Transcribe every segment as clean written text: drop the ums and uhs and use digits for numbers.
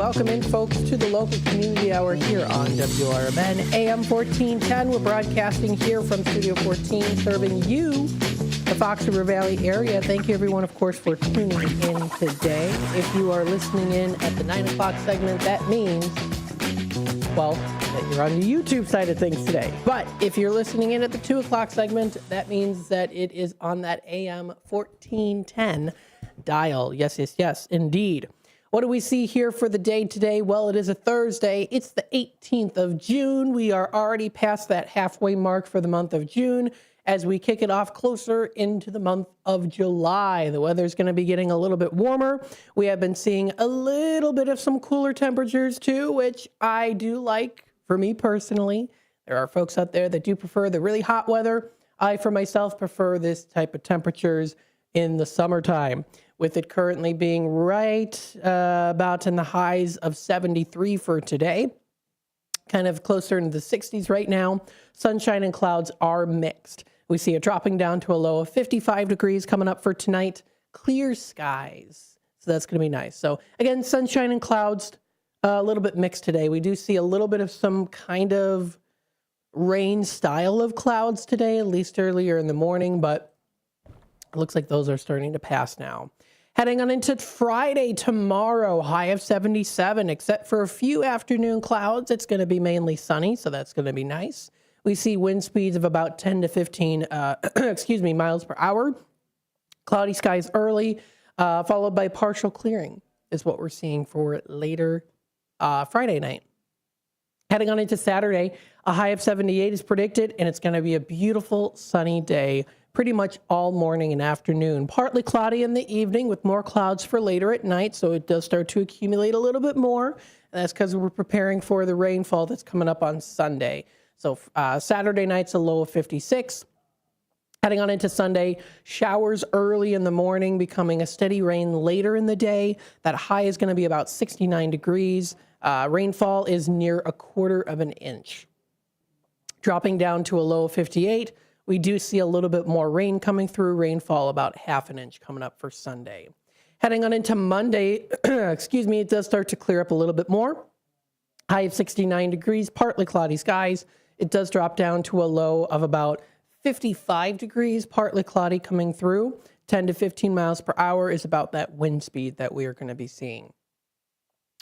welcome in, folks, to the local community hour here on WRMN AM 1410. We're broadcasting here from Studio 14, serving you, the Fox River Valley area. Thank you, everyone, of course, for tuning in today. If you are listening in at the 9 o'clock segment, that means, well, that you're on the YouTube side of things today. But if you're listening in at the 2 o'clock segment, that means that it is on that AM 1410 dial. Yes, yes, yes, indeed. What do we see here for the day today? Well, it is a Thursday. It's the 18th of June. We are already past that halfway mark for the month of June as we kick it off closer into the month of July. The weather's going to be getting a little bit warmer. We have been seeing a little bit of some cooler temperatures too, which I do like for me personally. There are folks out there that do prefer the really hot weather. I, for myself, prefer this type of temperatures in the summertime, with it currently being right about in the highs of 73 for today, kind of closer into the 60s right now. Sunshine and clouds are mixed. We see it dropping down to a low of 55 degrees coming up for tonight. Clear skies, so that's going to be nice. So again, sunshine and clouds, a little bit mixed today. We do see a little bit of some kind of rain style of clouds today, at least earlier in the morning, but it looks like those are starting to pass now. Heading on into Friday tomorrow, high of 77, except for a few afternoon clouds. It's going to be mainly sunny, so that's going to be nice. We see wind speeds of about 10 to 15, miles per hour. Cloudy skies early, followed by partial clearing is what we're seeing for later Friday night. Heading on into Saturday, a high of 78 is predicted, and it's going to be a beautiful sunny day pretty much all morning and afternoon. Partly cloudy in the evening with more clouds for later at night, so it does start to accumulate a little bit more. And that's because we're preparing for the rainfall that's coming up on Sunday. So Saturday night's a low of 56. Heading on into Sunday, showers early in the morning, becoming a steady rain later in the day. That high is going to be about 69 degrees. Rainfall is near a quarter of an inch. Dropping down to a low of 58. We do see a little bit more rain coming through, rainfall about half an inch coming up for Sunday. Heading on into Monday, it does start to clear up a little bit more. High of 69 degrees, partly cloudy skies. It does drop down to a low of about 55 degrees, partly cloudy coming through. 10 to 15 miles per hour is about that wind speed that we are going to be seeing.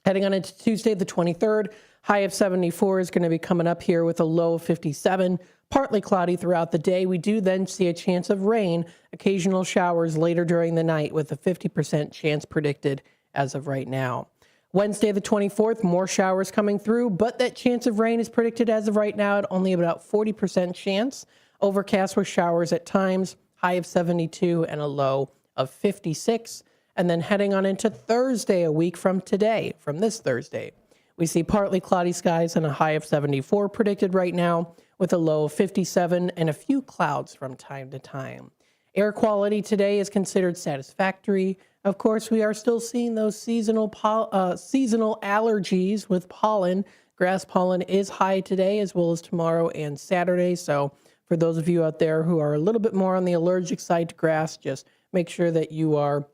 Heading on into Tuesday, the 23rd, high of 74 is going to be coming up here with a low of 57. Partly cloudy throughout the day. We do then see a chance of rain, occasional showers later during the night with a 50% chance predicted as of right now. Wednesday, the 24th, more showers coming through, but that chance of rain is predicted as of right now at only about 40% chance. Overcast with showers at times, high of 72 and a low of 56. And then heading on into Thursday, a week from today, from this Thursday, we see partly cloudy skies and a high of 74 predicted right now, with a low of 57 and a few clouds from time to time. Air quality today is considered satisfactory. Of course, we are still seeing those seasonal allergies with pollen. Grass pollen is high today as well as tomorrow and Saturday. So for those of you out there who are a little bit more on the allergic side to grass, just make sure that you are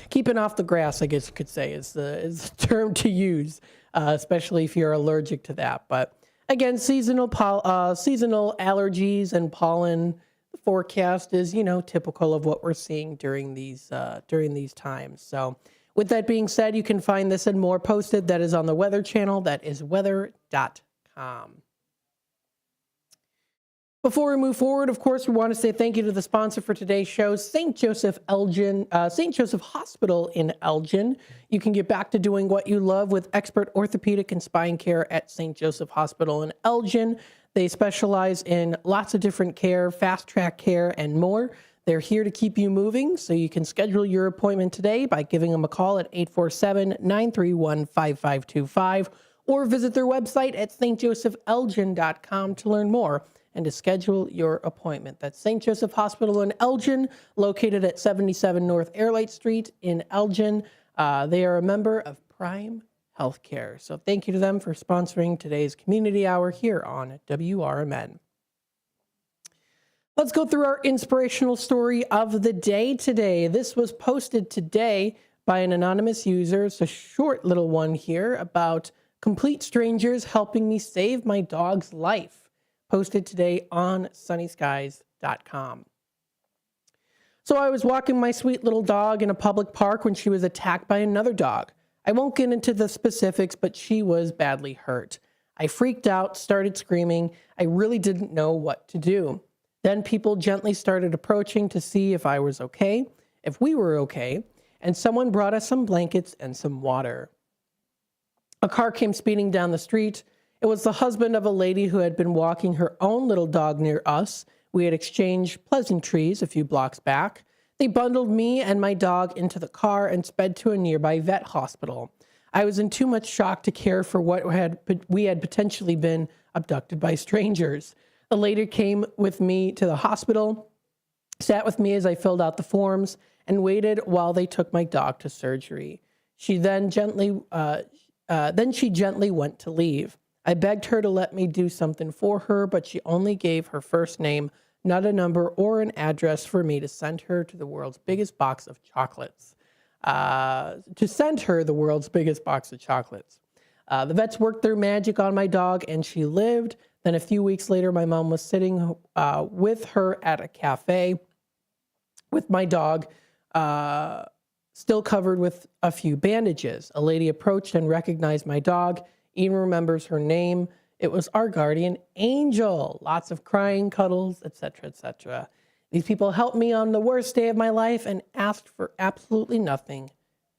keeping off the grass, I guess you could say, is the term to use, especially if you're allergic to that. But again, seasonal allergies and pollen forecast is, typical of what we're seeing during these times. So with that being said, you can find this and more posted. That is on the Weather Channel. That is weather.com. Before we move forward, of course, we want to say thank you to the sponsor for today's show, St. Joseph Hospital in Elgin. You can get back to doing what you love with expert orthopedic and spine care at St. Joseph Hospital in Elgin. They specialize in lots of different care, fast track care, and more. They're here to keep you moving, so you can schedule your appointment today by giving them a call at 847-931-5525 or visit their website at stjosephelgin.com to learn more and to schedule your appointment. That's St. Joseph Hospital in Elgin, located at 77 North Airlight Street in Elgin. They are a member of Prime Healthcare. So thank you to them for sponsoring today's community hour here on WRMN. Let's go through our inspirational story of the day today. This was posted today by an anonymous user. It's a short little one here about complete strangers helping me save my dog's life. Posted today on sunnyskies.com. So I was walking my sweet little dog in a public park when she was attacked by another dog. I won't get into the specifics, but she was badly hurt. I freaked out, started screaming. I really didn't know what to do. Then people gently started approaching to see if I was okay, if we were okay, and someone brought us some blankets and some water. A car came speeding down the street. It was the husband of a lady who had been walking her own little dog near us. We had exchanged pleasantries a few blocks back. They bundled me and my dog into the car and sped to a nearby vet hospital. I was in too much shock to care for what we had potentially been abducted by strangers. The lady came with me to the hospital, sat with me as I filled out the forms, and waited while they took my dog to surgery. She gently went to leave. I begged her to let me do something for her, but she only gave her first name, not a number or an address for me to send her to the world's biggest box of chocolates. The vets worked their magic on my dog and she lived. Then a few weeks later, my mom was sitting with her at a cafe with my dog, still covered with a few bandages. A lady approached and recognized my dog, even remembers her name. It was our guardian angel. Lots of crying, cuddles, etc., etc. These people helped me on the worst day of my life and asked for absolutely nothing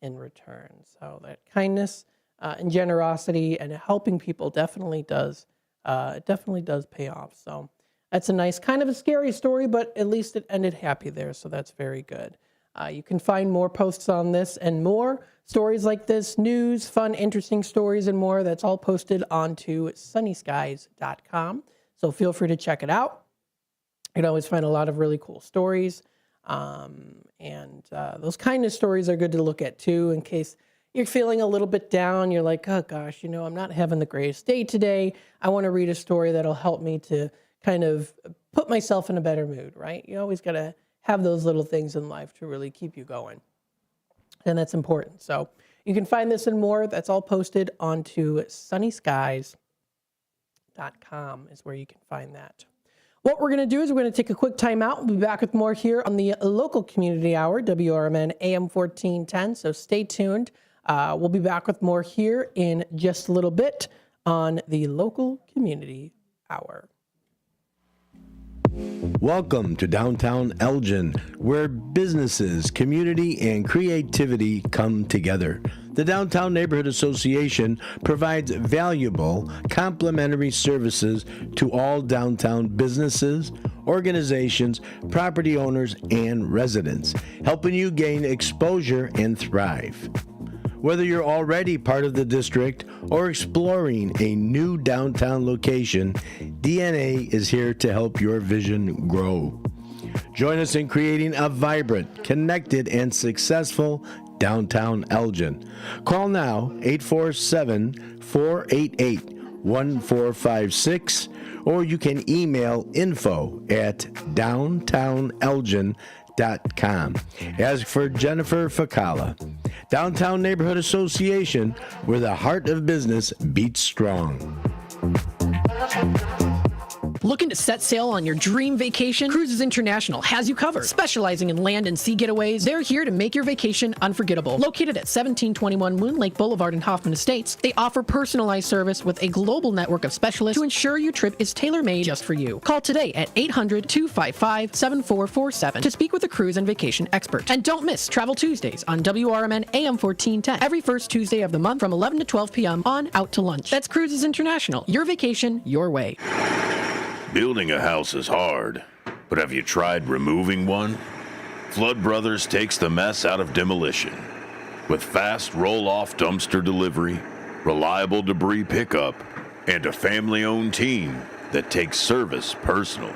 in return. So that kindness and generosity and helping people definitely does pay off. So that's a nice, kind of a scary story, but at least it ended happy there. So that's very good. You can find more posts on this and more stories like this, news, fun, interesting stories, and more. That's all posted onto sunnyskies.com. So feel free to check it out. You can always find a lot of really cool stories. And those kind of stories are good to look at too, in case you're feeling a little bit down. You're like, oh gosh, I'm not having the greatest day today. I want to read a story that'll help me to kind of put myself in a better mood, right? You always got to have those little things in life to really keep you going. And that's important. So you can find this and more. That's all posted onto sunnyskies.com is where you can find that. What we're going to do is we're going to take a quick time out. We'll be back with more here on the local community hour, WRMN AM 1410. So stay tuned. We'll be back with more here in just a little bit on the local community hour. Welcome to downtown Elgin, where businesses, community, and creativity come together. The Downtown Neighborhood Association provides valuable, complimentary services to all downtown businesses, organizations, property owners, and residents, helping you gain exposure and thrive. Whether you're already part of the district or exploring a new downtown location, DNA is here to help your vision grow. Join us in creating a vibrant, connected, and successful downtown Elgin. Call now 847-488-1456, or you can email info@downtownelgin.com. Ask for Jennifer Facala. Downtown Neighborhood Association, where the heart of business beats strong. Looking to set sail on your dream vacation? Cruises International has you covered. Specializing in land and sea getaways, they're here to make your vacation unforgettable. Located at 1721 Moon Lake Boulevard in Hoffman Estates, they offer personalized service with a global network of specialists to ensure your trip is tailor-made just for you. Call today at 800-255-7447 to speak with a cruise and vacation expert. And don't miss Travel Tuesdays on WRMN AM 1410 every first Tuesday of the month from 11 to 12 p.m. on Out to Lunch. That's Cruises International. Your vacation, your way. Building a house is hard, but have you tried removing one? Flood Brothers takes the mess out of demolition. With fast roll-off dumpster delivery, reliable debris pickup, and a family-owned team that takes service personal.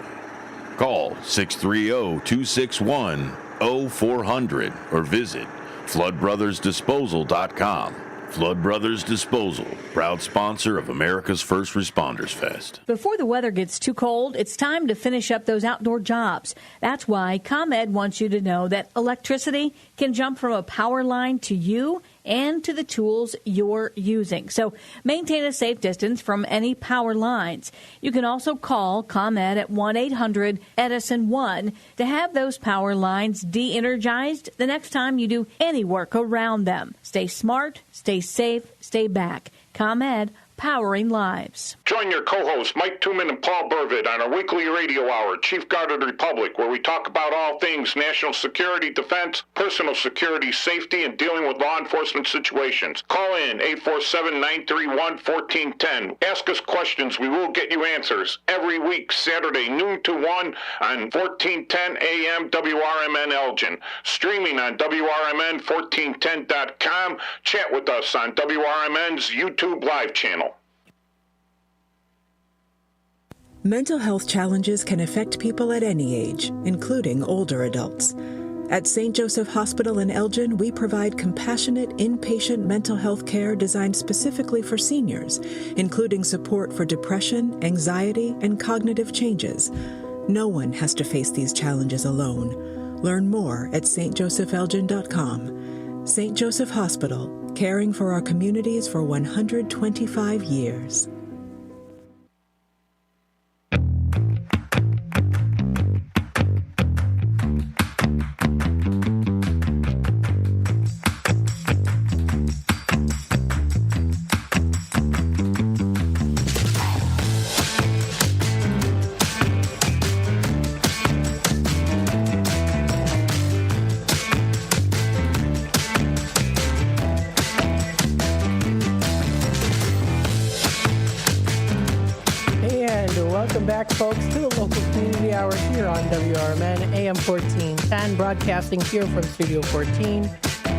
Call 630-261-0400 or visit floodbrothersdisposal.com. Flood Brothers Disposal, proud sponsor of America's First Responders Fest. Before the weather gets too cold, it's time to finish up those outdoor jobs. That's why ComEd wants you to know that electricity can jump from a power line to you and to the tools you're using. So maintain a safe distance from any power lines. You can also call ComEd at 1-800-EDISON-1 to have those power lines de-energized the next time you do any work around them. Stay smart, stay safe, stay back. ComEd, powering lives. Join your co-hosts Mike Tooman and Paul Burvitt on our weekly radio hour, Chief Guard of the Republic, where we talk about all things national security, defense, personal security, safety, and dealing with law enforcement situations. Call in 847-931-1410. Ask us questions. We will get you answers. Every week, Saturday, noon to 1 on 1410 AM WRMN Elgin. Streaming on WRMN1410.com. Chat with us on WRMN's YouTube live channel. Mental health challenges can affect people at any age, including older adults. At St. Joseph Hospital in Elgin, we provide compassionate inpatient mental health care designed specifically for seniors, including support for depression, anxiety, and cognitive changes. No one has to face these challenges alone. Learn more at stjosephelgin.com. St. Joseph Hospital, caring for our communities for 125 years. Welcome back, folks, to the local community hour here on WRMN, AM 1410, broadcasting here from Studio 14,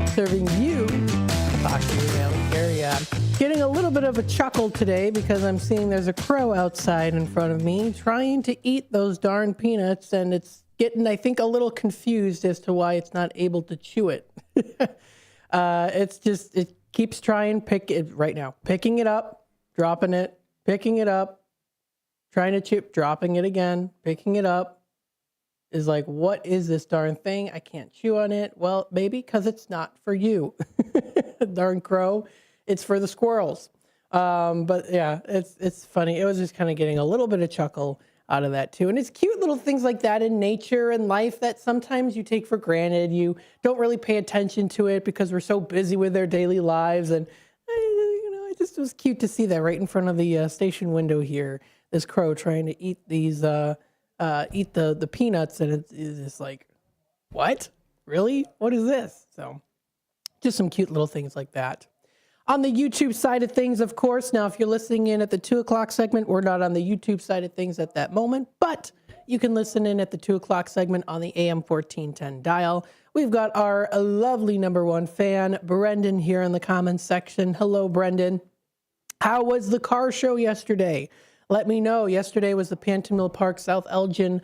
serving you, the Fox River Valley area. Getting a little bit of a chuckle today because I'm seeing there's a crow outside in front of me trying to eat those darn peanuts, and it's getting, I think, a little confused as to why it's not able to chew it. It's just, it keeps trying, picking it up, dropping it, picking it up, trying to chew, dropping it again, picking it up. Is like, what is this darn thing? I can't chew on it. Well, maybe because it's not for you. Darn crow. It's for the squirrels. But yeah, it's funny. It was just kind of getting a little bit of chuckle out of that too. And it's cute little things like that in nature and life that sometimes you take for granted. You don't really pay attention to it because we're so busy with their daily lives. And it just was cute to see that right in front of the station window here. This crow trying to eat these, eat the peanuts, and it's just like, what? Really? What is this? So, just some cute little things like that. On the YouTube side of things, of course, now if you're listening in at the 2 o'clock segment, we're not on the YouTube side of things at that moment, but you can listen in at the 2 o'clock segment on the AM 1410 dial. We've got our lovely number one fan, Brendan, here in the comments section. Hello, Brendan. How was the car show yesterday? Let me know. Yesterday was the Panton Mill Park South Elgin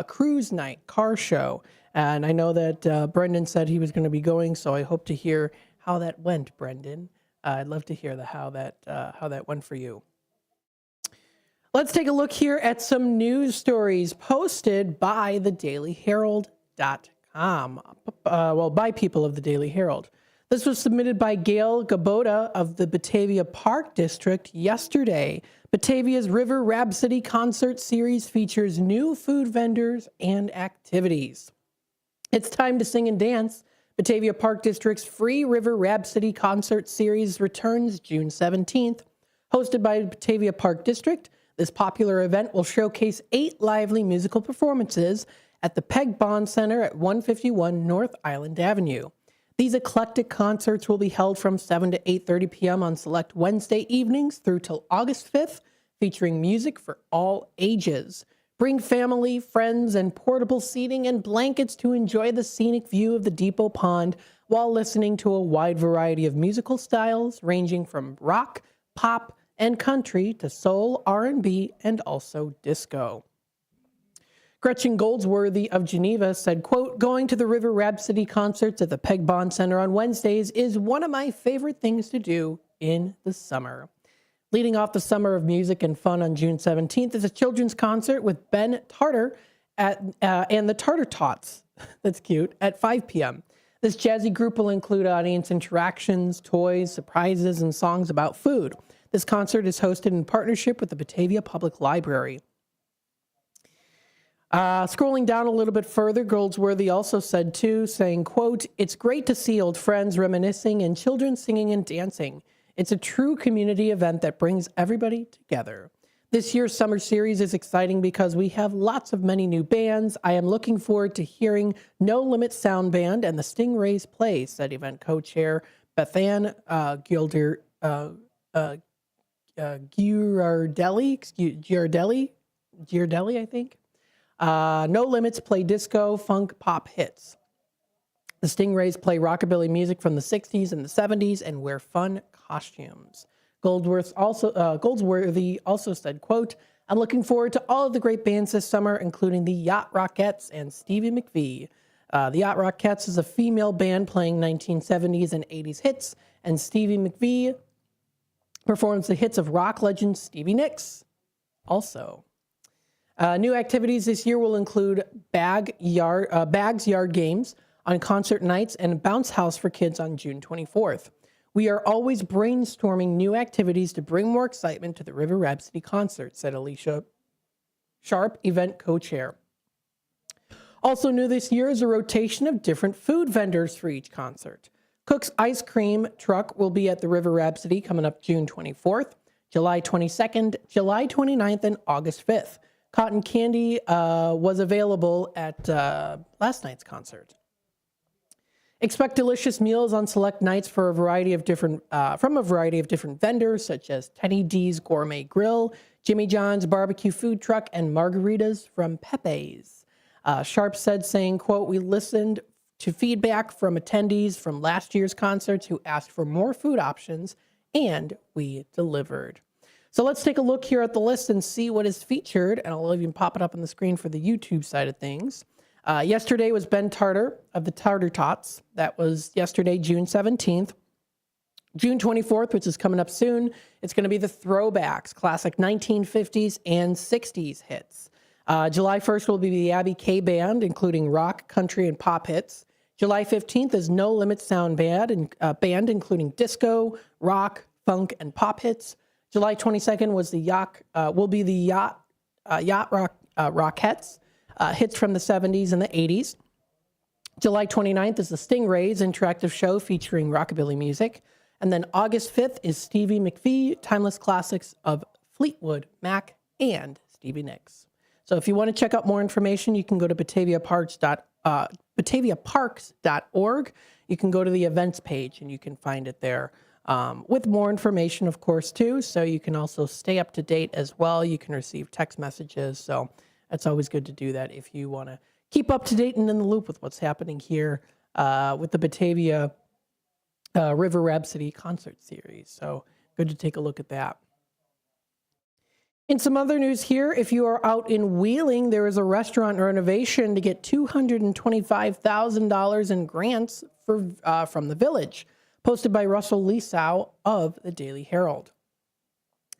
Cruise Night car show. And I know that Brendan said he was going to be going, so I hope to hear how that went, Brendan. I'd love to hear how that went for you. Let's take a look here at some news stories posted by thedailyherald.com. By people of the Daily Herald. This was submitted by Gail Gaboda of the Batavia Park District yesterday. Batavia's River Rhapsody concert series features new food vendors and activities. It's time to sing and dance. Batavia Park District's free River Rhapsody concert series returns June 17th. Hosted by Batavia Park District, this popular event will showcase 8 lively musical performances at the Peg Bond Center at 151 North Island Avenue. These eclectic concerts will be held from 7 to 8:30 p.m. on select Wednesday evenings through till August 5th, featuring music for all ages. Bring family, friends, and portable seating and blankets to enjoy the scenic view of the Depot Pond while listening to a wide variety of musical styles ranging from rock, pop, and country to soul, R&B, and also disco. Gretchen Goldsworthy of Geneva said, quote, going to the River Rhapsody concerts at the Peg Bond Center on Wednesdays is one of my favorite things to do in the summer. Leading off the summer of music and fun on June 17th is a children's concert with Ben Tarter and the Tarter Tots. That's cute. At 5 p.m. This jazzy group will include audience interactions, toys, surprises, and songs about food. This concert is hosted in partnership with the Batavia Public Library. Scrolling down a little bit further, Goldsworthy also said too, saying, quote, it's great to see old friends reminiscing and children singing and dancing. It's a true community event that brings everybody together. This year's summer series is exciting because we have many new bands. I am looking forward to hearing No Limit Sound Band and the Stingrays play, said event co-chair Bethan Giardelli, I think. No Limits play disco, funk, pop hits. The Stingrays play rockabilly music from the 60s and the 70s and wear fun costumes. Goldsworthy also said, quote, I'm looking forward to all of the great bands this summer, including the Yacht Rockettes and Stevie McVie. The Yacht Rockettes is a female band playing 1970s and 80s hits, and Stevie McVie performs the hits of rock legend Stevie Nicks. Also, new activities this year will include Bags Yard Games on concert nights and Bounce House for kids on June 24th. We are always brainstorming new activities to bring more excitement to the River Rhapsody concert, said Alicia Sharp, event co-chair. Also new this year is a rotation of different food vendors for each concert. Cook's Ice Cream Truck will be at the River Rhapsody coming up June 24th, July 22nd, July 29th, and August 5th. Cotton candy was available at last night's concert. Expect delicious meals on select nights for a variety of different vendors, such as Teddy D's Gourmet Grill, Jimmy John's Barbecue Food Truck, and margaritas from Pepe's. Sharp said, saying, quote, we listened to feedback from attendees from last year's concerts who asked for more food options, and we delivered. So let's take a look here at the list and see what is featured, and I'll even pop it up on the screen for the YouTube side of things. Yesterday was Ben Tarter of the Tarter Tots. That was yesterday, June 17th. June 24th, which is coming up soon, it's going to be the Throwbacks, classic 1950s and 60s hits. July 1st will be the Abby K Band, including rock, country, and pop hits. July 15th is No Limit Sound Band, including disco, rock, funk, and pop hits. July 22nd was the Yacht Rockettes. Hits from the 70s and the 80s. July 29th is the Stingrays interactive show featuring rockabilly music. And then August 5th is Stevie McVie, timeless classics of Fleetwood Mac and Stevie Nicks. So if you want to check out more information, you can go to bataviaparks.org. You can go to the events page and you can find it there. With more information, of course, too. So you can also stay up to date as well. You can receive text messages. So it's always good to do that if you want to keep up to date and in the loop with what's happening here with the Batavia River Rhapsody concert series. So good to take a look at that. In some other news here, if you are out in Wheeling, there is a restaurant renovation to get $225,000 in grants from the village, posted by Russell Leesow of the Daily Herald.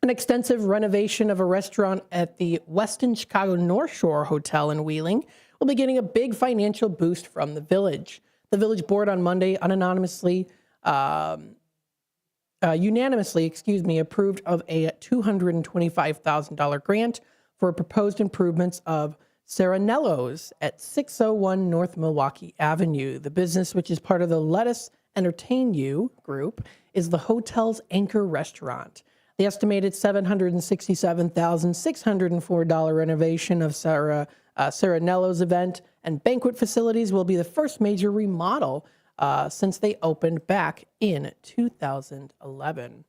An extensive renovation of a restaurant at the Westin Chicago North Shore Hotel in Wheeling will be getting a big financial boost from the village. The village board on Monday unanimously approved of a $225,000 grant for proposed improvements of Serenello's at 601 North Milwaukee Avenue. The business, which is part of the Let Us Entertain You group, is the hotel's anchor restaurant. The estimated $767,604 renovation of Serenello's event and banquet facilities will be the first major remodel since they opened back in 2011.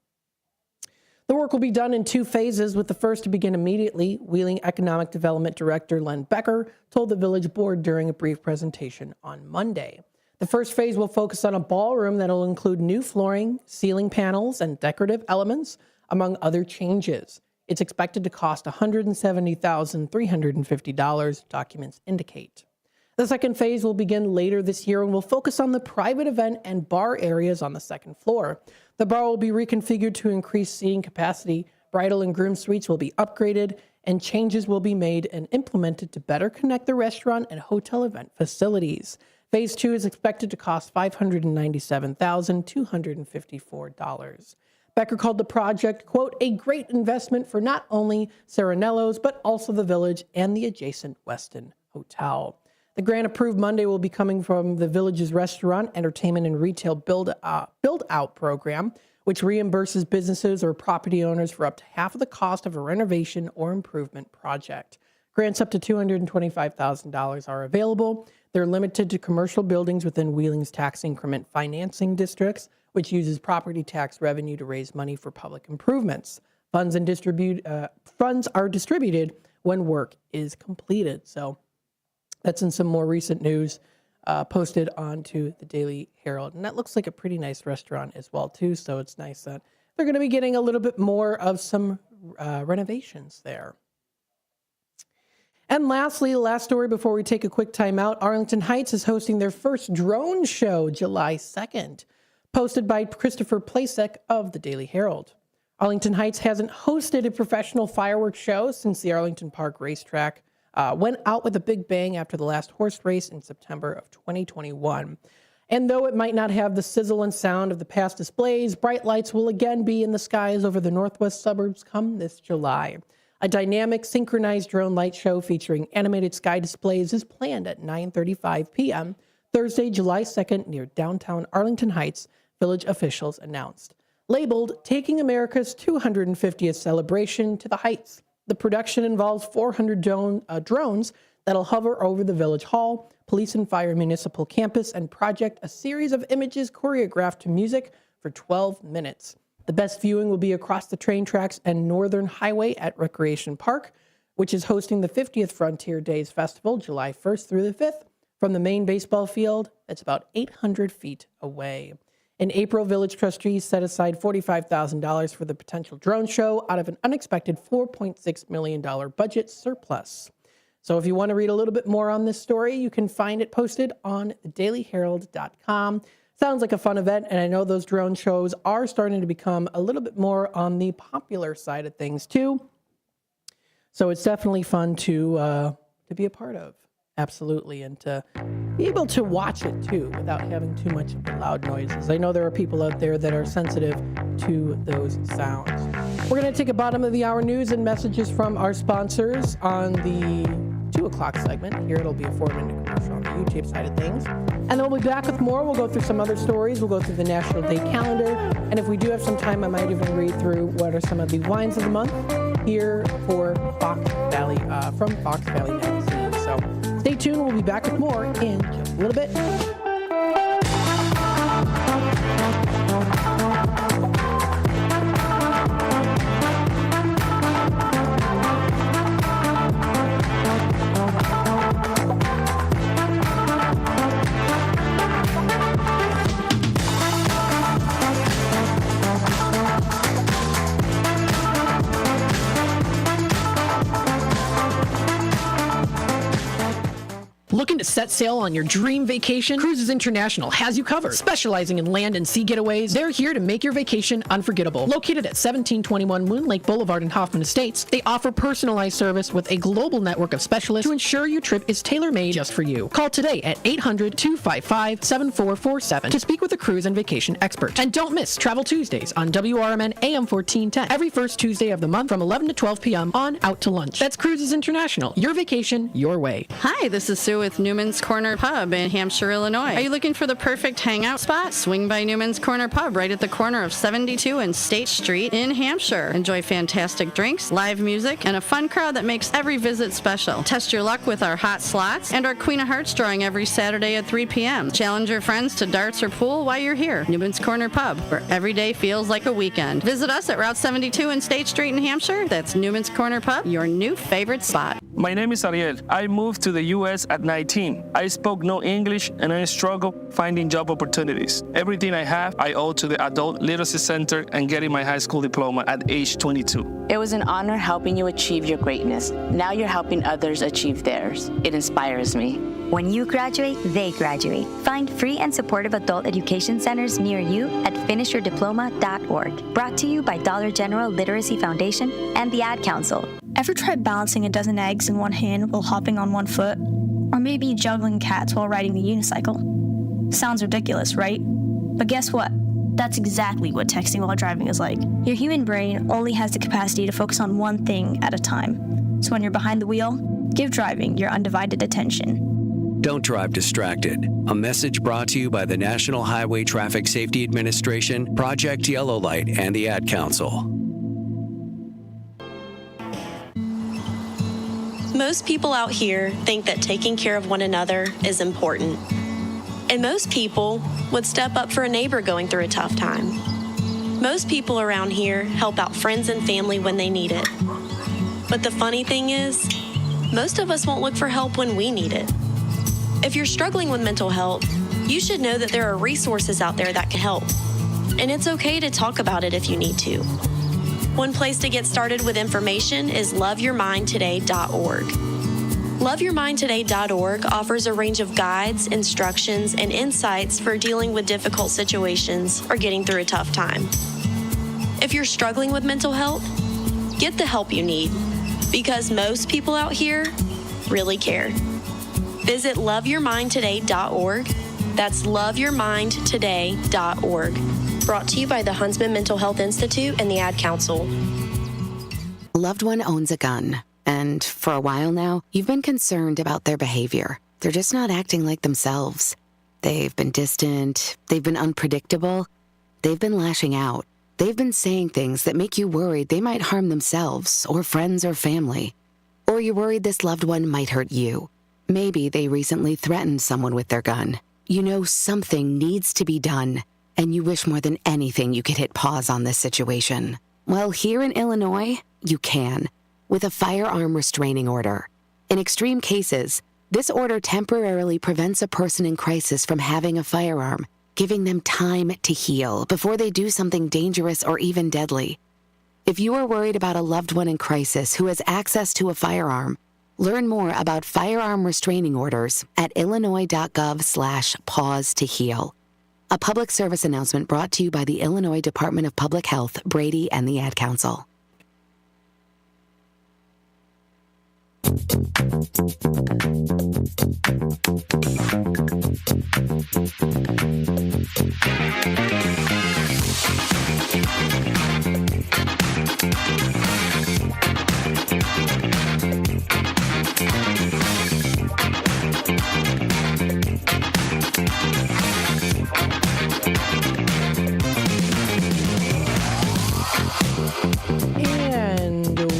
The work will be done in two phases, with the first to begin immediately. Wheeling Economic Development Director Len Becker told the village board during a brief presentation on Monday. The first phase will focus on a ballroom that will include new flooring, ceiling panels, and decorative elements, among other changes. It's expected to cost $170,350, documents indicate. The second phase will begin later this year and will focus on the private event and bar areas on the second floor. The bar will be reconfigured to increase seating capacity, bridal and groom suites will be upgraded, and changes will be made and implemented to better connect the restaurant and hotel event facilities. Phase 2 is expected to cost $597,254. Becker called the project, quote, a great investment for not only Serenello's, but also the Village and the adjacent Westin Hotel. The grant approved Monday will be coming from the Village's Restaurant, Entertainment, and Retail Build-Out program, which reimburses businesses or property owners for up to half of the cost of a renovation or improvement project. Grants up to $225,000 are available. They're limited to commercial buildings within Wheeling's tax increment financing districts, which uses property tax revenue to raise money for public improvements. Funds are distributed when work is completed. So that's in some more recent news posted onto the Daily Herald. And that looks like a pretty nice restaurant as well, too. So it's nice that they're going to be getting a little bit more of some renovations there. And lastly, the last story before we take a quick time out, Arlington Heights is hosting their first drone show July 2nd, posted by Christopher Plasek of the Daily Herald. Arlington Heights hasn't hosted a professional fireworks show since the Arlington Park racetrack went out with a big bang after the last horse race in September of 2021. And though it might not have the sizzle and sound of the past displays, bright lights will again be in the skies over the northwest suburbs come this July. A dynamic, synchronized drone light show featuring animated sky displays is planned at 9:35 p.m. Thursday, July 2nd, near downtown Arlington Heights, Village officials announced. Labeled Taking America's 250th Celebration to the Heights, the production involves 400 drones that'll hover over the Village Hall, Police and Fire Municipal Campus, and project a series of images choreographed to music for 12 minutes. The best viewing will be across the train tracks and Northern Highway at Recreation Park, which is hosting the 50th Frontier Days Festival, July 1st through the 5th, from the main baseball field that's about 800 feet away. In April, Village trustees set aside $45,000 for the potential drone show out of an unexpected $4.6 million budget surplus. So if you want to read a little bit more on this story, you can find it posted on thedailyherald.com. Sounds like a fun event, and I know those drone shows are starting to become a little bit more on the popular side of things too. So it's definitely fun to be a part of. Absolutely, and to be able to watch it too without having too much of the loud noises. I know there are people out there that are sensitive to those sounds. We're going to take a bottom of the hour news and messages from our sponsors on the 2 o'clock segment. Here it'll be a 4-minute commercial on the YouTube side of things. And then we'll be back with more. We'll go through some other stories. We'll go through the National Day calendar. And if we do have some time, I might even read through what are some of the wines of the month here for Fox Valley, from Fox Valley Magazine. So stay tuned. We'll be back with more in just a little bit. Looking to set sail on your dream vacation? Cruises International has you covered. Specializing in land and sea getaways, they're here to make your vacation unforgettable. Located at 1721 Moon Lake Boulevard in Hoffman Estates, they offer personalized service with a global network of specialists to ensure your trip is tailor-made just for you. Call today at 800-255-7447 to speak with a cruise and vacation expert. And don't miss Travel Tuesdays on WRMN AM 1410 every first Tuesday of the month from 11 to 12 p.m. on Out to Lunch. That's Cruises International. Your vacation, your way. Hi, this is Sue with Newman's Corner Pub in Hampshire, Illinois. Are you looking for the perfect hangout spot? Swing by Newman's Corner Pub right at the corner of 72 and State Street in Hampshire. Enjoy fantastic drinks, live music, and a fun crowd that makes every visit special. Test your luck with our hot slots and our Queen of Hearts drawing every Saturday at 3 p.m. Challenge your friends to darts or pool while you're here. Newman's Corner Pub, where every day feels like a weekend. Visit us at Route 72 and State Street in Hampshire. That's Newman's Corner Pub, your new favorite spot. My name is Ariel. I moved to the U.S. at 19. I spoke no English and I struggled finding job opportunities. Everything I have, I owe to the Adult Literacy Center and getting my high school diploma at age 22. It was an honor helping you achieve your greatness. Now you're helping others achieve theirs. It inspires me. When you graduate, they graduate. Find free and supportive adult education centers near you at finishyourdiploma.org. Brought to you by Dollar General Literacy Foundation and the Ad Council. Ever tried balancing a dozen eggs in one hand while hopping on one foot? Or maybe juggling cats while riding the unicycle? Sounds ridiculous, right? But guess what? That's exactly what texting while driving is like. Your human brain only has the capacity to focus on one thing at a time. So when you're behind the wheel, give driving your undivided attention. Don't drive distracted. A message brought to you by the National Highway Traffic Safety Administration, Project Yellow Light, and the Ad Council. Most people out here think that taking care of one another is important. And most people would step up for a neighbor going through a tough time. Most people around here help out friends and family when they need it. But the funny thing is, most of us won't look for help when we need it. If you're struggling with mental health, you should know that there are resources out there that can help. And it's okay to talk about it if you need to. One place to get started with information is loveyourmindtoday.org. Loveyourmindtoday.org offers a range of guides, instructions, and insights for dealing with difficult situations or getting through a tough time. If you're struggling with mental health, get the help you need, because most people out here really care. Visit loveyourmindtoday.org. That's loveyourmindtoday.org. Brought to you by the Huntsman Mental Health Institute and the Ad Council. A loved one owns a gun, and for a while now, you've been concerned about their behavior. They're just not acting like themselves. They've been distant, they've been unpredictable, they've been lashing out. They've been saying things that make you worried they might harm themselves or friends or family. Or you're worried this loved one might hurt you. Maybe they recently threatened someone with their gun. You know something needs to be done, and you wish more than anything you could hit pause on this situation. Well, here in Illinois, you can, with a firearm restraining order. In extreme cases, this order temporarily prevents a person in crisis from having a firearm, giving them time to heal before they do something dangerous or even deadly. If you are worried about a loved one in crisis who has access to a firearm, learn more about firearm restraining orders at illinois.gov/pause to heal. A public service announcement brought to you by the Illinois Department of Public Health, Brady, and the Ad Council.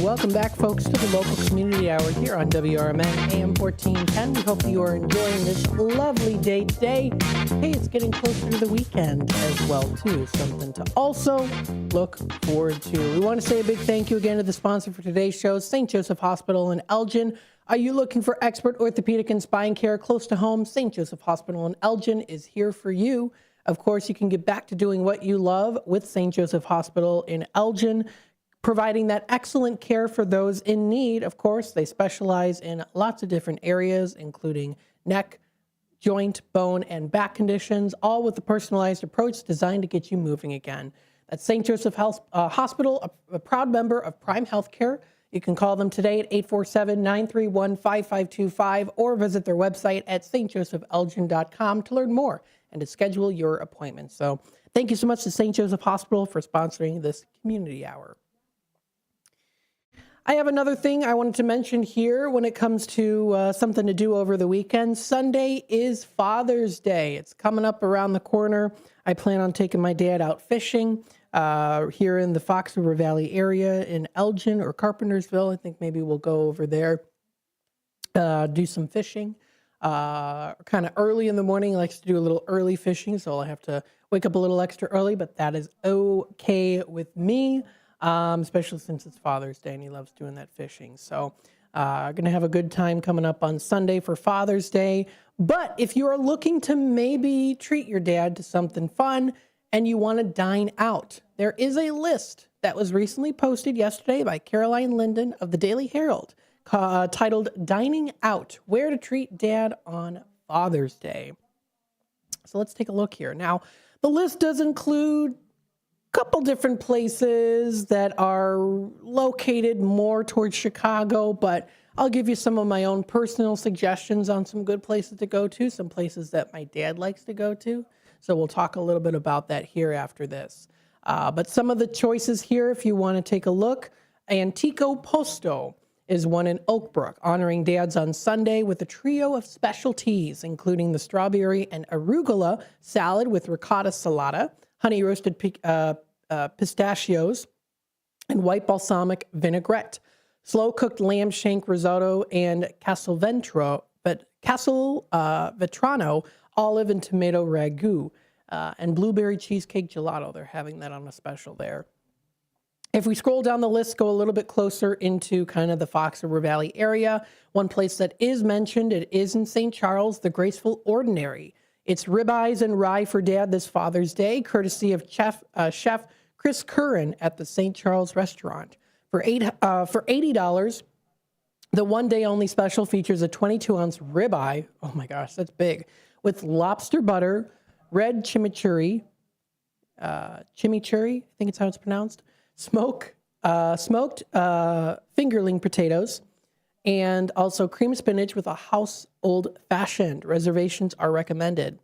Welcome back, folks, to the local community hour here on WRMN AM 1410. We hope you are enjoying this lovely day today. Hey, it's getting closer to the weekend as well, too. Something to also look forward to. We want to say a big thank you again to the sponsor for today's show, St. Joseph Hospital in Elgin. Are you looking for expert orthopedic and spine care close to home? St. Joseph Hospital in Elgin is here for you. Of course, you can get back to doing what you love with St. Joseph Hospital in Elgin, providing that excellent care for those in need. Of course, they specialize in lots of different areas, including neck, joint, bone, and back conditions, all with a personalized approach designed to get you moving again. That's St. Joseph Hospital, a proud member of Prime Healthcare. You can call them today at 847-931-5525 or visit their website at stjosephelgin.com to learn more and to schedule your appointment. So thank you so much to St. Joseph Hospital for sponsoring this community hour. I have another thing I wanted to mention here when it comes to something to do over the weekend. Sunday is Father's Day. It's coming up around the corner. I plan on taking my dad out fishing here in the Fox River Valley area in Elgin or Carpentersville. I think maybe we'll go over there, do some fishing. Kind of early in the morning. He likes to do a little early fishing, so I'll have to wake up a little extra early, but that is okay with me. Especially since it's Father's Day and he loves doing that fishing. So Going to have a good time coming up on Sunday for Father's Day. But if you are looking to maybe treat your dad to something fun and you want to dine out, there is a list that was recently posted yesterday by Caroline Linden of the Daily Herald titled Dining Out, Where to Treat Dad on Father's Day. So let's take a look here. Now, the list does include a couple different places that are located more towards Chicago, but I'll give you some of my own personal suggestions on some good places to go to, some places that my dad likes to go to. So we'll talk a little bit about that here after this. But some of the choices here, if you want to take a look, Antico Posto is one in Oak Brook, honoring dads on Sunday with a trio of specialties, including the strawberry and arugula salad with ricotta salata, honey roasted pistachios, and white balsamic vinaigrette, slow-cooked lamb shank risotto, and Castelvetrano olive and tomato ragu, and blueberry cheesecake gelato. They're having that on a special there. If we scroll down the list, go a little bit closer into kind of the Fox River Valley area, one place that is mentioned, it is in St. Charles, the Graceful Ordinary. It's ribeyes and rye for Dad this Father's Day, courtesy of Chef Chris Curran at the St. Charles restaurant. For $80, the one-day-only special features a 22-ounce ribeye. Oh my gosh, that's big. With lobster butter, red chimichurri, I think it's how it's pronounced, smoked fingerling potatoes, and also cream spinach with a house old-fashioned. Reservations are recommended.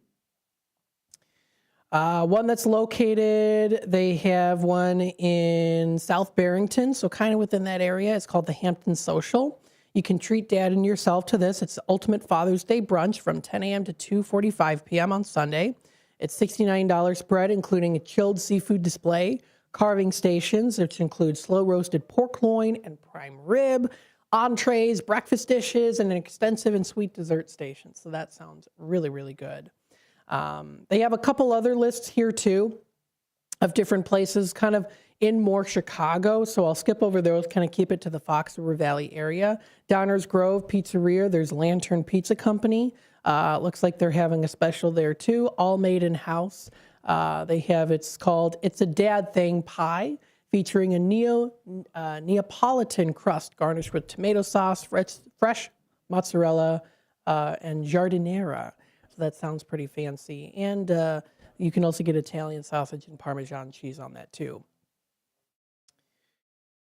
One that's located, they have one in South Barrington, so kind of within that area. It's called the Hampton Social. You can treat Dad and yourself to this. It's the ultimate Father's Day brunch from 10 a.m. to 2:45 p.m. on Sunday. It's $69 spread, including a chilled seafood display, carving stations, which include slow-roasted pork loin and prime rib, entrees, breakfast dishes, and an extensive and sweet dessert station. So that sounds really, really good. They have a couple other lists here too of different places kind of in more Chicago. So I'll skip over those, kind of keep it to the Fox River Valley area. Downers Grove Pizzeria, there's Lantern Pizza Company. Looks like they're having a special there too, all made in-house. They have, it's called It's a Dad Thing Pie, featuring a Neapolitan crust garnished with tomato sauce, fresh mozzarella, and giardiniera. So that sounds pretty fancy. And you can also get Italian sausage and Parmesan cheese on that too.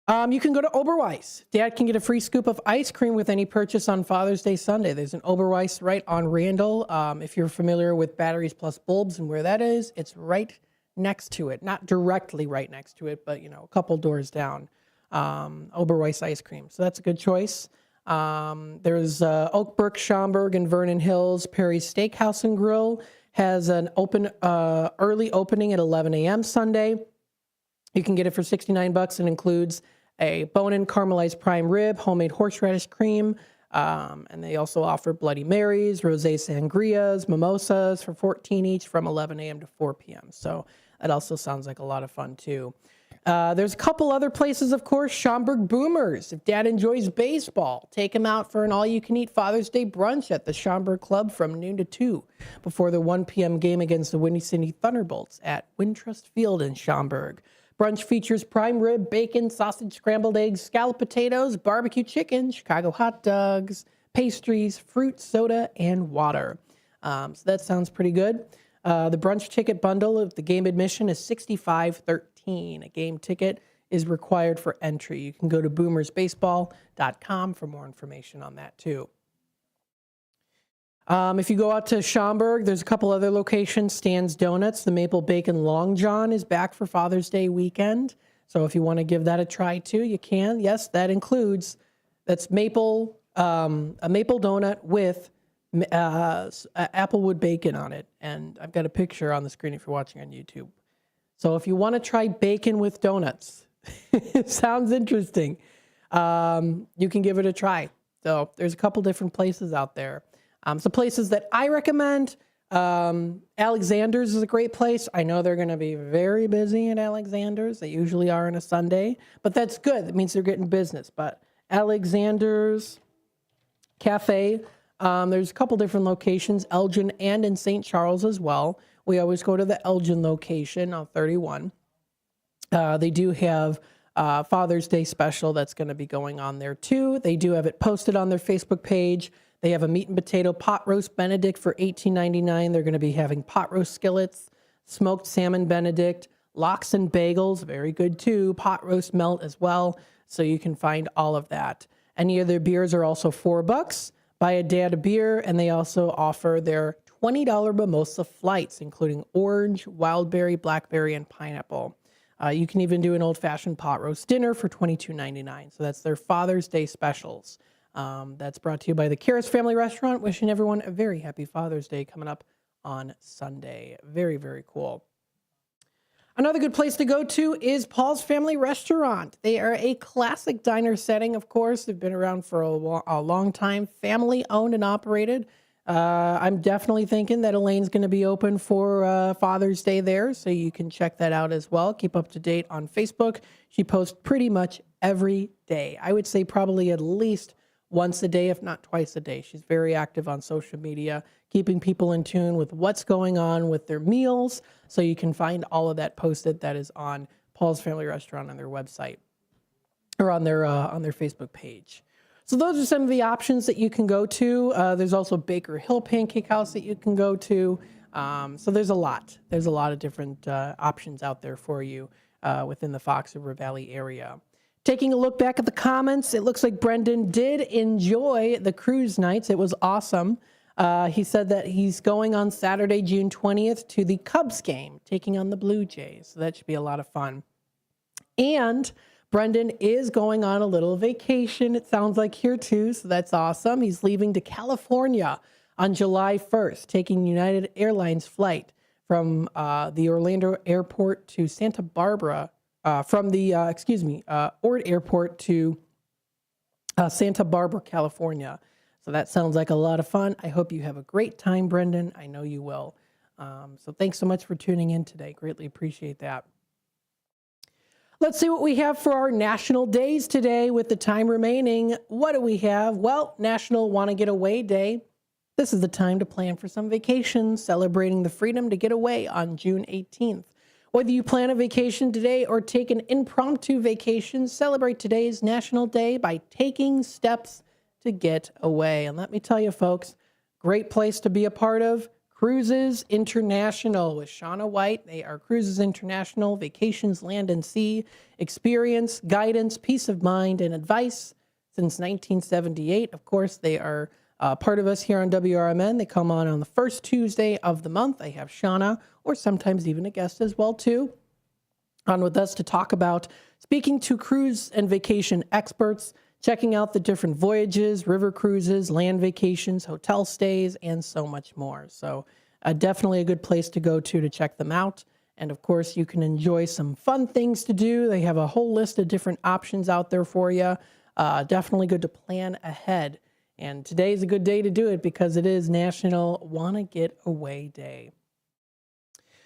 You can go to Oberweis. Dad can get a free scoop of ice cream with any purchase on Father's Day Sunday. There's an Oberweis right on Randall. If you're familiar with Batteries Plus Bulbs and where that is, it's right next to it. Not directly right next to it, but, you know, a couple doors down. Oberweis ice cream. So that's a good choice. There's Oak Brook, Schaumburg, and Vernon Hills. Perry's Steakhouse and Grill has an early opening at 11 a.m. Sunday. You can get it for $69 and includes a bone-in caramelized prime rib, homemade horseradish cream, and they also offer Bloody Marys, rosé sangrias, mimosas for $14 each from 11 a.m. to 4 p.m. So that also sounds like a lot of fun too. There's a couple other places, of course. Schaumburg Boomers. If Dad enjoys baseball, take him out for an all-you-can-eat Father's Day brunch at the Schaumburg Club from noon to 2 before the 1 p.m. game against the Windy City Thunderbolts at Wintrust Field in Schaumburg. Brunch features prime rib, bacon, sausage, scrambled eggs, scalloped potatoes, barbecue chicken, Chicago hot dogs, pastries, fruit, soda, and water. So that sounds pretty good. The brunch ticket bundle of the game admission is $65.13. A game ticket is required for entry. You can go to boomersbaseball.com for more information on that too. If you go out to Schaumburg, there's a couple other locations. Stan's Donuts, the Maple Bacon Long John is back for Father's Day weekend. So if you want to give that a try too, you can. Yes, that includes, that's a maple donut with applewood bacon on it. And I've got a picture on the screen if you're watching on YouTube. So if you want to try bacon with donuts, it sounds interesting. You can give it a try. So there's a couple different places out there. Some places that I recommend, Alexander's is a great place. I know they're going to be very busy at Alexander's. They usually are on a Sunday, but that's good. That means they're getting business. But Alexander's Cafe. There's a couple different locations, Elgin and in St. Charles as well. We always go to the Elgin location on 31. They do have Father's Day special that's going to be going on there too. They do have it posted on their Facebook page. They have a meat and potato pot roast Benedict for $18.99. They're going to be having pot roast skillets, smoked salmon Benedict, lox and bagels, very good too, pot roast melt as well. So you can find all of that. Any of their beers are also $4. Buy a dad a beer, and they also offer their $20 mimosa flights, including orange, wildberry, blackberry, and pineapple. You can even do an old-fashioned pot roast dinner for $22.99. So that's their Father's Day specials. That's brought to you by the Karis Family Restaurant. Wishing everyone a very happy Father's Day coming up on Sunday. Very, very cool. Another good place to go to is Paul's Family Restaurant. They are a classic diner setting, of course. They've been around for a long time, family owned and operated. I'm definitely thinking that Elaine's going to be open for Father's Day there, so you can check that out as well. Keep up to date on Facebook. She posts pretty much every day. I would say probably at least once a day, if not twice a day. She's very active on social media, keeping people in tune with what's going on with their meals. So you can find all of that posted. That is on Paul's Family Restaurant on their website or on their Facebook page. So those are some of the options that you can go to. There's also Baker Hill Pancake House that you can go to. So there's a lot. There's a lot of different options out there for you within the Fox River Valley area. Taking a look back at the comments, it looks like Brendan did enjoy the cruise nights. It was awesome. He said that he's going on Saturday, June 20th to the Cubs game, taking on the Blue Jays. So that should be a lot of fun. And Brendan is going on a little vacation, it sounds like here too, so that's awesome. He's leaving to California on July 1st, taking United Airlines flight from the Orlando airport to Santa Barbara, from the, Ord Airport to Santa Barbara, California. So that sounds like a lot of fun. I hope you have a great time, Brendan. I know you will. So thanks so much for tuning in today. Greatly appreciate that. Let's see what we have for our national days today with the time remaining. What do we have? Well, National Want to Get Away Day. This is the time to plan for some vacations, celebrating the freedom to get away on June 18th. Whether you plan a vacation today or take an impromptu vacation, celebrate today's National Day by taking steps to get away. And let me tell you, folks, great place to be a part of. Cruises International with Shauna White. They are Cruises International, vacations, land and sea, experience, guidance, peace of mind, and advice since 1978. Of course, they are part of us here on WRMN. They come on the first Tuesday of the month. I have Shauna, or sometimes even a guest as well, too, on with us to talk about speaking to cruise and vacation experts, checking out the different voyages, river cruises, land vacations, hotel stays, and so much more. So definitely a good place to go to check them out. And of course, you can enjoy some fun things to do. They have a whole list of different options out there for you. Definitely good to plan ahead. And today is a good day to do it because it is National Wanna Get Away Day.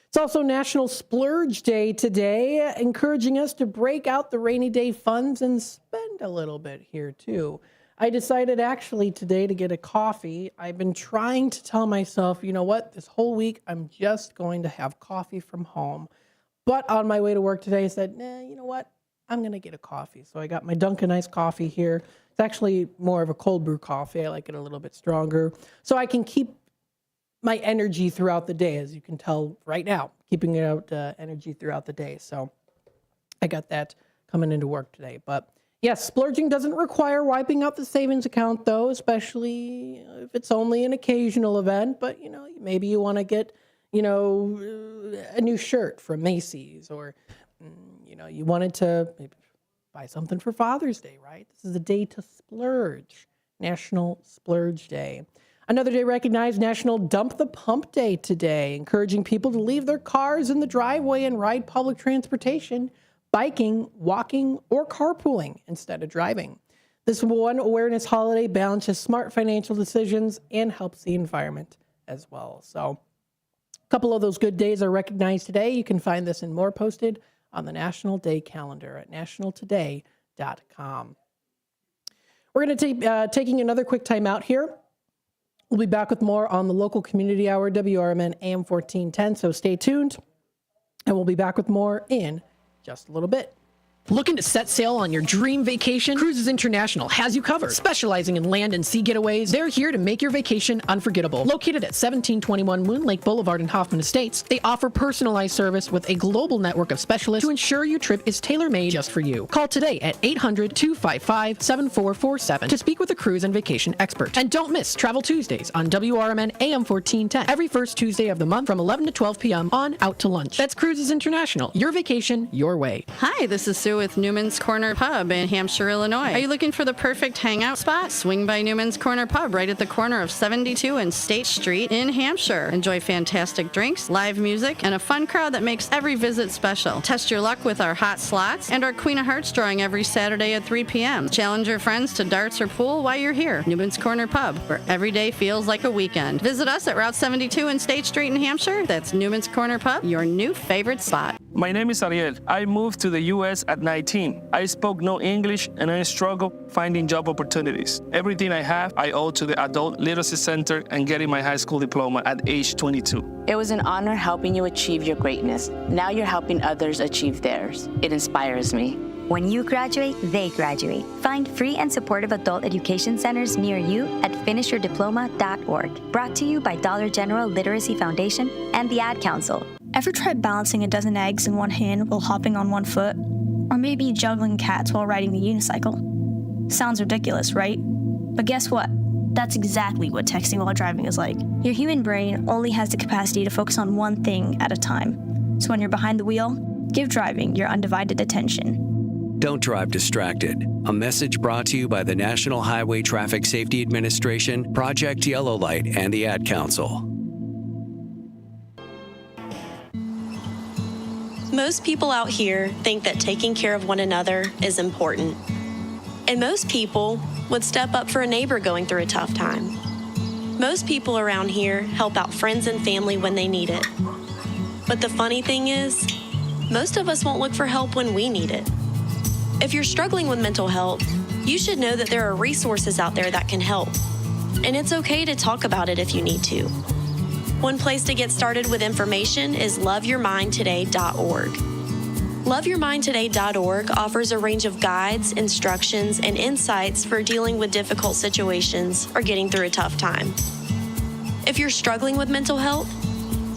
It's also National Splurge Day today, encouraging us to break out the rainy day funds and spend a little bit here too. I decided actually today to get a coffee. I've been trying to tell myself, you know what, this whole week I'm just going to have coffee from home. But on my way to work today, I said, nah, you know what, I'm going to get a coffee. So I got my Dunkin' Iced coffee here. It's actually more of a cold brew coffee. I like it a little bit stronger. So I can keep my energy throughout the day, as you can tell right now, keeping it out energy throughout the day. So I got that coming into work today. But yes, splurging doesn't require wiping out the savings account, though, especially if it's only an occasional event. But, you know, maybe you want to get, you know, a new shirt from Macy's, or, you know, you wanted to maybe buy something for Father's Day, right? This is a day to splurge. National Splurge Day. Another day recognized National Dump the Pump Day today, encouraging people to leave their cars in the driveway and ride public transportation, biking, walking, or carpooling instead of driving. This one awareness holiday balances smart financial decisions and helps the environment as well. So a couple of those good days are recognized today. You can find this and more posted on the National Day calendar at nationaltoday.com. We're going to take taking another quick time out here. We'll be back with more on the local community hour, WRMN AM 1410. So stay tuned, and we'll be back with more in just a little bit. Looking to set sail on your dream vacation? Cruises International has you covered. Specializing in land and sea getaways, they're here to make your vacation unforgettable. Located at 1721 Moon Lake Boulevard in Hoffman Estates, they offer personalized service with a global network of specialists to ensure your trip is tailor-made just for you. Call today at 800-255-7447 to speak with a cruise and vacation expert. And don't miss Travel Tuesdays on WRMN AM 1410 every first Tuesday of the month from 11 to 12 p.m. on Out to Lunch. That's Cruises International. Your vacation, your way. Hi, this is Sue with Newman's Corner Pub in Hampshire, Illinois. Are you looking for the perfect hangout spot? Swing by Newman's Corner Pub right at the corner of 72 and State Street in Hampshire. Enjoy fantastic drinks, live music, and a fun crowd that makes every visit special. Test your luck with our hot slots and our Queen of Hearts drawing every Saturday at 3 p.m. Challenge your friends to darts or pool while you're here. Newman's Corner Pub, where every day feels like a weekend. Visit us at Route 72 and State Street in Hampshire. That's Newman's Corner Pub, your new favorite spot. My name is Ariel. I moved to the U.S. at 19. I spoke no English and I struggled finding job opportunities. Everything I have, I owe to the Adult Literacy Center and getting my high school diploma at age 22. It was an honor helping you achieve your greatness. Now you're helping others achieve theirs. It inspires me. When you graduate, they graduate. Find free and supportive adult education centers near you at finishyourdiploma.org. Brought to you by Dollar General Literacy Foundation and the Ad Council. Ever tried balancing a dozen eggs in one hand while hopping on one foot? Or maybe juggling cats while riding the unicycle? Sounds ridiculous, right? But guess what? That's exactly what texting while driving is like. Your human brain only has the capacity to focus on one thing at a time. So when you're behind the wheel, give driving your undivided attention. Don't drive distracted. A message brought to you by the National Highway Traffic Safety Administration, Project Yellow Light, and the Ad Council. Most people out here think that taking care of one another is important. And most people would step up for a neighbor going through a tough time. Most people around here help out friends and family when they need it. But the funny thing is, most of us won't look for help when we need it. If you're struggling with mental health, you should know that there are resources out there that can help. And it's okay to talk about it if you need to. One place to get started with information is loveyourmindtoday.org. Loveyourmindtoday.org offers a range of guides, instructions, and insights for dealing with difficult situations or getting through a tough time. If you're struggling with mental health,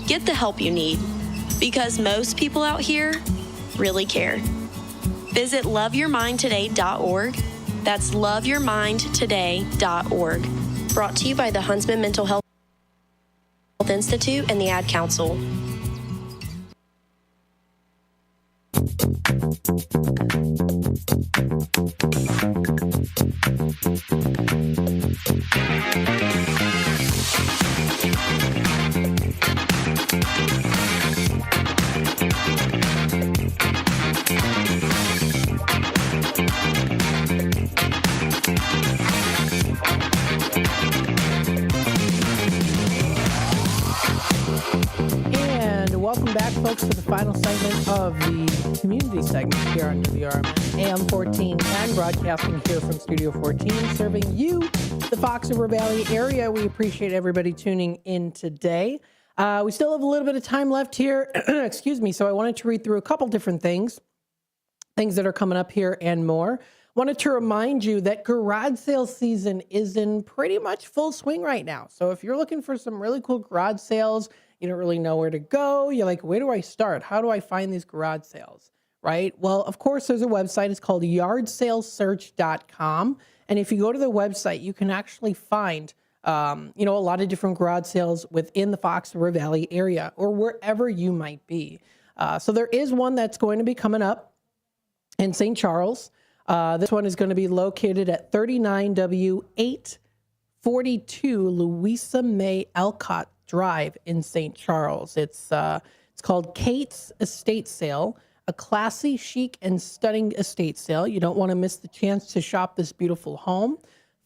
get the help you need, because most people out here really care. Visit loveyourmindtoday.org. That's loveyourmindtoday.org. Brought to you by the Huntsman Mental Health Institute and the Ad Council. Welcome back, folks, to the final segment of the community segment here on WRMN AM 1410, broadcasting here from Studio 14, serving you, the Fox River Valley area. We appreciate everybody tuning in today. We still have a little bit of time left here, excuse me, so I wanted to read through a couple different things that are coming up here and more. Wanted to remind you that garage sale season is in pretty much full swing right now. So if you're looking for some really cool garage sales, you don't really know where to go, you're like, where do I start? How do I find these garage sales, right? Well, of course, there's a website. It's called yardsalessearch.com. And if you go to the website, you can actually find, a lot of different garage sales within the Fox River Valley area or wherever you might be. So there is one that's going to be coming up in St. Charles. This one is going to be located at 39W 842 Louisa May Alcott Drive in St. Charles. It's called Kate's Estate Sale, a classy, chic, and stunning estate sale. You don't want to miss the chance to shop this beautiful home.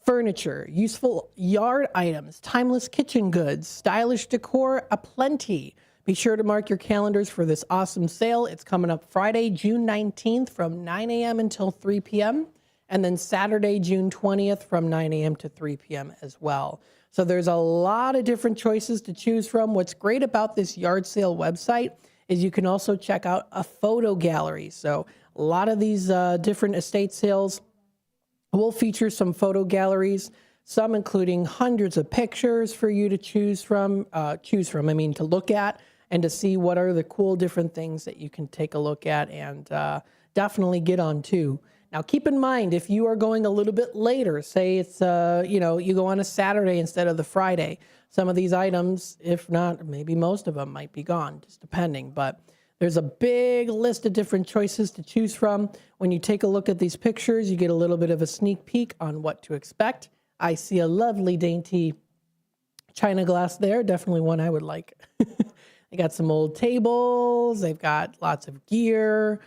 Furniture, useful yard items, timeless kitchen goods, stylish decor, aplenty. Be sure to mark your calendars for this awesome sale. It's coming up Friday, June 19th from 9 a.m. until 3 p.m. and then Saturday, June 20th from 9 a.m. to 3 p.m. as well. So there's a lot of different choices to choose from. What's great about this yard sale website is you can also check out a photo gallery. So a lot of these different estate sales will feature some photo galleries, some including hundreds of pictures for you to choose from, to look at and to see what are the cool different things that you can take a look at and definitely get on to. Now, keep in mind, if you are going a little bit later, say it's, you go on a Saturday instead of the Friday, some of these items, if not, maybe most of them might be gone, just depending. But there's a big list of different choices to choose from. When you take a look at these pictures, you get a little bit of a sneak peek on what to expect. I see a lovely, dainty china glass there, definitely one I would like. They got some old tables. They've got lots of gear.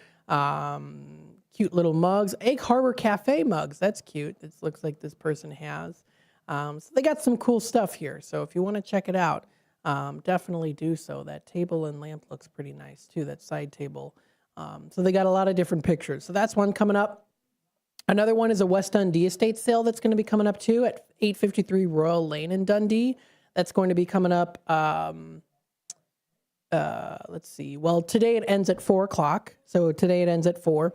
Cute little mugs, Egg Harbor Cafe mugs. That's cute. It looks like this person has. So they got some cool stuff here. So if you want to check it out, definitely do so. That table and lamp looks pretty nice too, that side table. So they got a lot of different pictures. So that's one coming up. Another one is a West Dundee estate sale that's going to be coming up too at 853 Royal Lane in Dundee. That's going to be coming up, let's see. Well, today it ends at 4 o'clock. So today it ends at 4.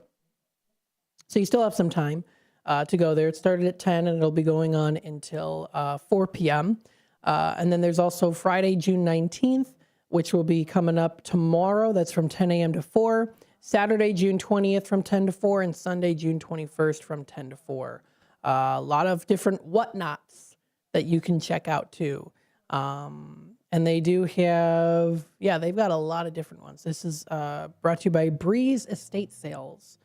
So you still have some time to go there. It started at 10 and it'll be going on until 4 p.m. And then there's also Friday, June 19th, which will be coming up tomorrow. That's from 10 a.m. to 4. Saturday, June 20th from 10 to 4. And Sunday, June 21st from 10 to 4. A lot of different whatnots that you can check out too. And they do have, they've got a lot of different ones. This is brought to you by Breeze Estate Sales.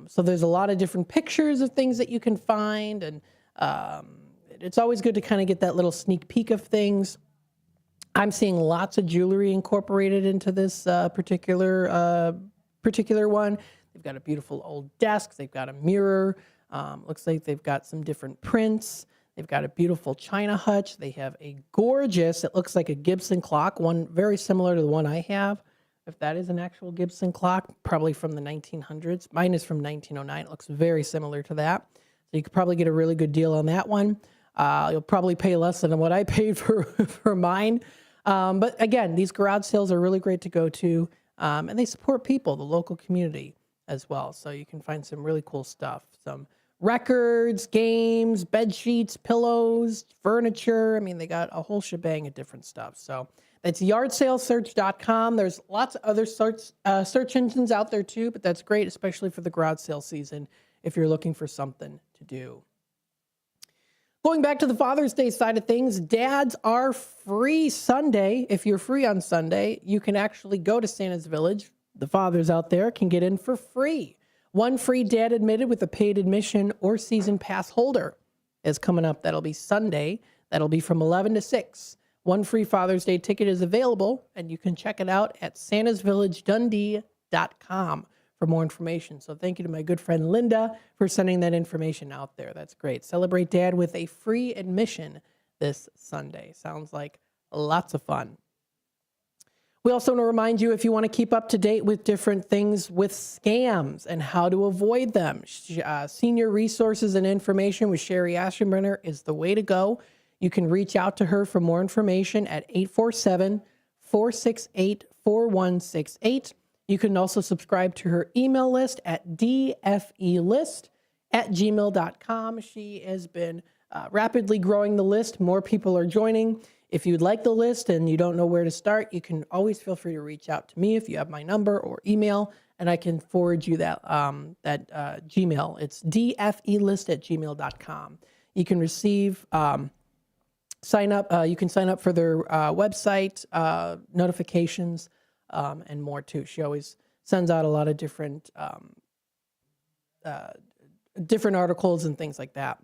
So there's a lot of different pictures of things that you can find, and it's always good to kind of get that little sneak peek of things. I'm seeing lots of jewelry incorporated into this particular one. They've got a beautiful old desk. They've got a mirror. Looks like they've got some different prints. They've got a beautiful china hutch. They have a gorgeous, it looks like a Gibson clock, one very similar to the one I have. If that is an actual Gibson clock, probably from the 1900s. Mine is from 1909. It looks very similar to that. So you could probably get a really good deal on that one. You'll probably pay less than what I paid for mine. But again, these garage sales are really great to go to. And they support people, the local community as well. So you can find some really cool stuff. Some records, games, bed sheets, pillows, furniture. I mean, they got a whole shebang of different stuff. So it's yardsalesearch.com. There's lots of other search engines out there too, but that's great, especially for the garage sale season if you're looking for something to do. Going back to the Father's Day side of things, dads are free Sunday. If you're free on Sunday, you can actually go to Santa's Village. The fathers out there can get in for free. One free dad admitted with a paid admission or season pass holder is coming up. That'll be Sunday. That'll be from 11 to 6. One free Father's Day ticket is available, and you can check it out at santasvillagedundee.com for more information. So thank you to my good friend Linda for sending that information out there. That's great. Celebrate Dad with a free admission this Sunday. Sounds like lots of fun. We also want to remind you, if you want to keep up to date with different things with scams and how to avoid them, Senior Resources and Information with Sherry Aschenbrenner is the way to go. You can reach out to her for more information at 847-468-4168. You can also subscribe to her email list at dfelist@gmail.com. She has been rapidly growing the list. More people are joining. If you'd like the list and you don't know where to start, you can always feel free to reach out to me if you have my number or email, and I can forward you that Gmail. It's dfelist@gmail.com. You can receive sign up. You can sign up for their website notifications and more too. She always sends out a lot of different articles and things like that.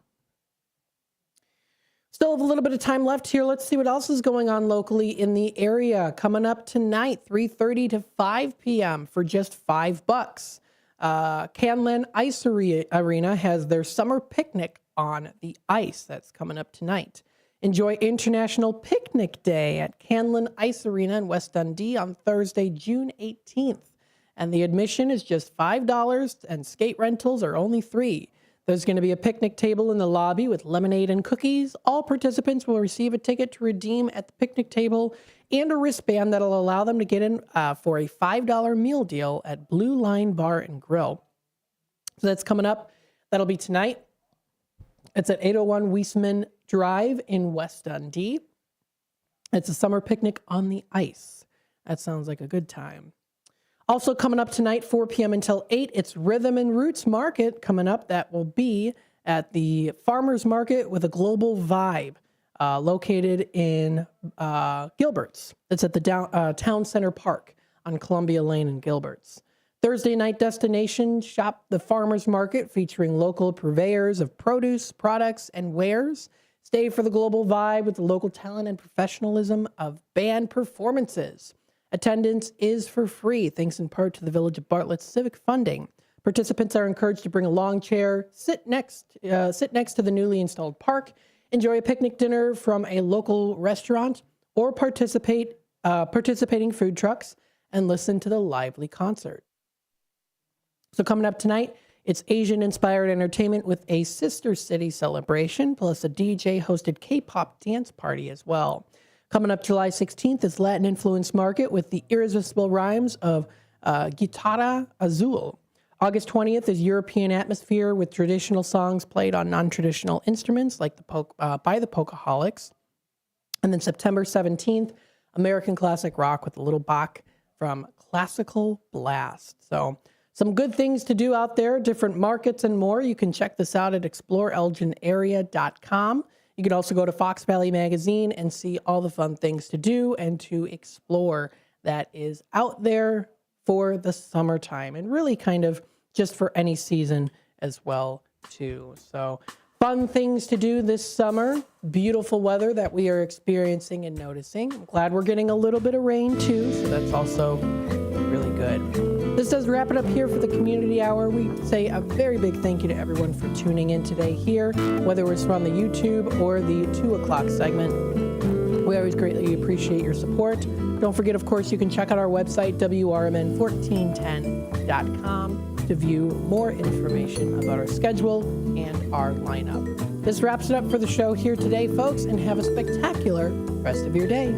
Still have a little bit of time left here. Let's see what else is going on locally in the area. Coming up tonight, 3:30 to 5 p.m. for just $5. Canlan Ice Arena has their summer picnic on the ice. That's coming up tonight. Enjoy International Picnic Day at Canlan Ice Arena in West Dundee on Thursday, June 18th. And the admission is just $5 and skate rentals are only $3. There's going to be a picnic table in the lobby with lemonade and cookies. All participants will receive a ticket to redeem at the picnic table and a wristband that'll allow them to get in for a $5 meal deal at Blue Line Bar and Grill. So that's coming up. That'll be tonight. It's at 801 Weisman Drive in West Dundee. It's a summer picnic on the ice. That sounds like a good time. Also coming up tonight, 4 p.m. until 8, it's Rhythm and Roots Market coming up. That will be at the Farmers Market with a Global Vibe, located in Gilbert's. It's at the Town Center Park on Columbia Lane in Gilbert's. Thursday night destination, shop the Farmers Market featuring local purveyors of produce, products, and wares. Stay for the Global Vibe with the local talent and professionalism of band performances. Attendance is for free, thanks in part to the Village of Bartlett's civic funding. Participants are encouraged to bring a long chair, sit next to the newly installed park, enjoy a picnic dinner from a local restaurant, or participating food trucks, and listen to the lively concert. So coming up tonight, it's Asian-inspired entertainment with a Sister City celebration, plus a DJ-hosted K-pop dance party as well. Coming up July 16th is Latin Influence Market with the irresistible rhymes of Guitarra Azul. August 20th is European Atmosphere with traditional songs played on non-traditional instruments like by the Pocaholics. And then September 17th, American Classic Rock with a little Bach from Classical Blast. So some good things to do out there, different markets and more. You can check this out at exploreelginarea.com. You can also go to Fox Valley Magazine and see all the fun things to do and to explore that is out there for the summertime and really kind of just for any season as well, too. So fun things to do this summer. Beautiful weather that we are experiencing and noticing. I'm glad we're getting a little bit of rain, too, so that's also really good. This does wrap it up here for the Community Hour. We say a very big thank you to everyone for tuning in today here, whether it's from the YouTube or the 2 o'clock segment. We always greatly appreciate your support. Don't forget, of course, you can check out our website, WRMN1410.com, to view more information about our schedule and our lineup. This wraps it up for the show here today, folks, and have a spectacular rest of your day.